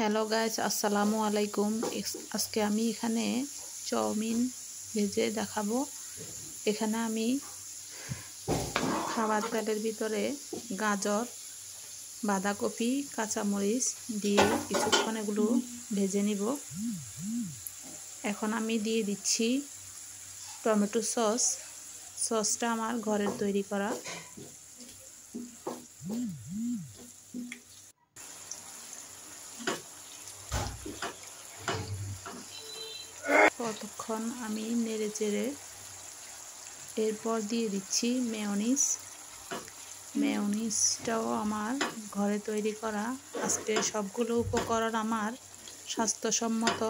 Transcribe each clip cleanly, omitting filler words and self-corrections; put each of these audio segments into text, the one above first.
Hello guys, আসসালামু আলাইকুম। আজকে আমি এখানে চাউমিন ভেজে দেখাবো। এখানে আমি খাবার তেলের ভিতরে গাজর, বাঁধাকপি, কাঁচামরিচ দিয়ে কিছুক্ষণ এগুলো ভেজে নিব। এখন আমি দিয়ে দিচ্ছি টমেটো সস। সসটা আমার ঘরের তৈরি করা। কতক্ষণ আমি নেড়ে চেড়ে এরপর দিয়ে দিচ্ছি মেয়োনিজ। মেয়োনিজটাও আমার ঘরে তৈরি করা। আজকে সবগুলো উপকরণ আমার স্বাস্থ্যসম্মত,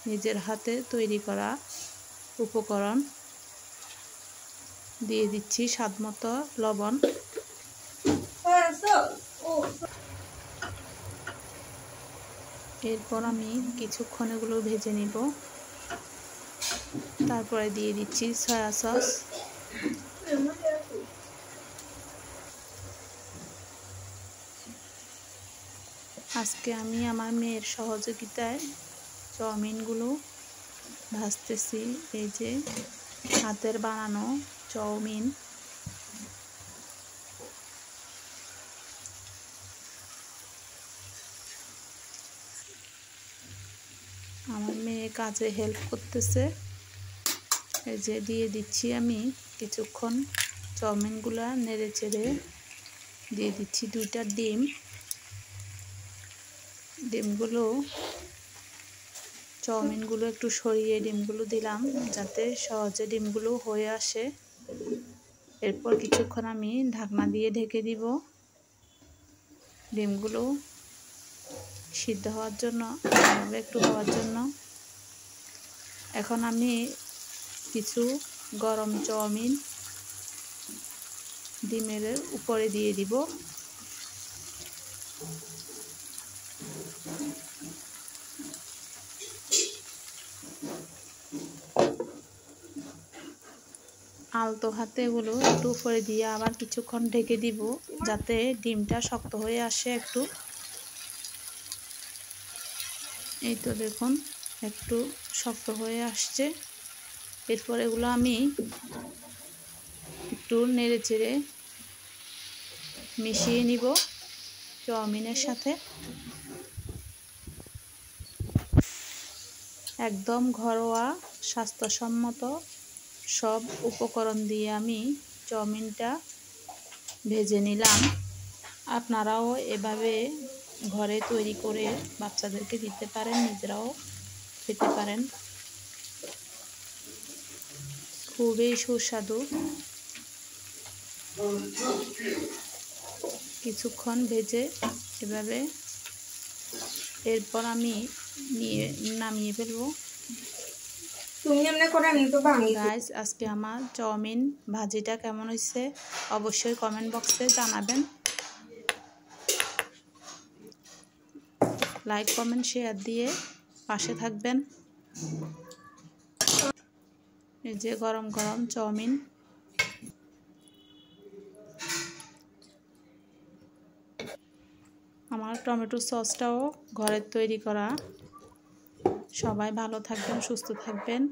নিজের হাতে তৈরি করা উপকরণ। দিয়ে দিচ্ছি স্বাদমতো লবণ। এরপর আমি কিছুক্ষণ এগুলো ভেজে নিব। তারপরে দিয়ে দিচ্ছি সয়া সস। আজকে আমি আমার মেয়ের সহযোগিতায় চাউমিনগুলো ভাজতেছি। এই যে হাতের বানানো চাউমিন। আমার মেয়ে কাজে হেল্প করতেছে। এই যে দিয়ে দিচ্ছি আমি কিছুক্ষণ চাউমিনগুলা নেড়ে চেড়ে দিয়ে দিচ্ছি 2টা ডিম। ডিমগুলো চাউমিনগুলো একটু সরিয়ে ডিমগুলো দিলাম যাতে সহজে ডিমগুলো হয়ে আসে। এরপর কিছুক্ষণ আমি ঢাকনা দিয়ে ঢেকে দিব ডিমগুলো সিদ্ধ হওয়ার জন্য, একটু হওয়ার জন্য। এখন আমি কিছু গরম চাউমিন ডিমের উপরে দিয়ে দিব। আলতো হাতে এগুলো একটু উপরে দিয়ে আবার কিছুক্ষণ ঢেকে দিব যাতে ডিমটা শক্ত হয়ে আসে একটু। এই তো দেখুন একটু শক্ত হয়ে আসছে। এরপর এগুলো আমি একটু নেড়ে চেড়ে মিশিয়ে নিব চাউমিনের সাথে। একদম ঘরোয়া স্বাস্থ্যসম্মত সব উপকরণ দিয়ে আমি চাউমিনটা ভেজে নিলাম। আপনারাও এভাবে ঘরে তৈরি করে বাচ্চাদেরকে দিতে পারেন, নিজেরাও খেতে পারেন। খুবই সুস্বাদু। কিছুক্ষণ ভেজে এভাবে এরপর আমি নামিয়ে ফেলবো। গাইস, আজকে আমার চাউমিন ভাজিটা কেমন হয়েছে অবশ্যই কমেন্ট বক্সে জানাবেন। লাইক, কমেন্ট, শেয়ার দিয়ে পাশে থাকবেন। এই যে গরম গরম চাউমিন। আমার টমেটো সসটাও ঘরের তৈরি করা। সবাই ভালো থাকবেন, সুস্থ থাকবেন।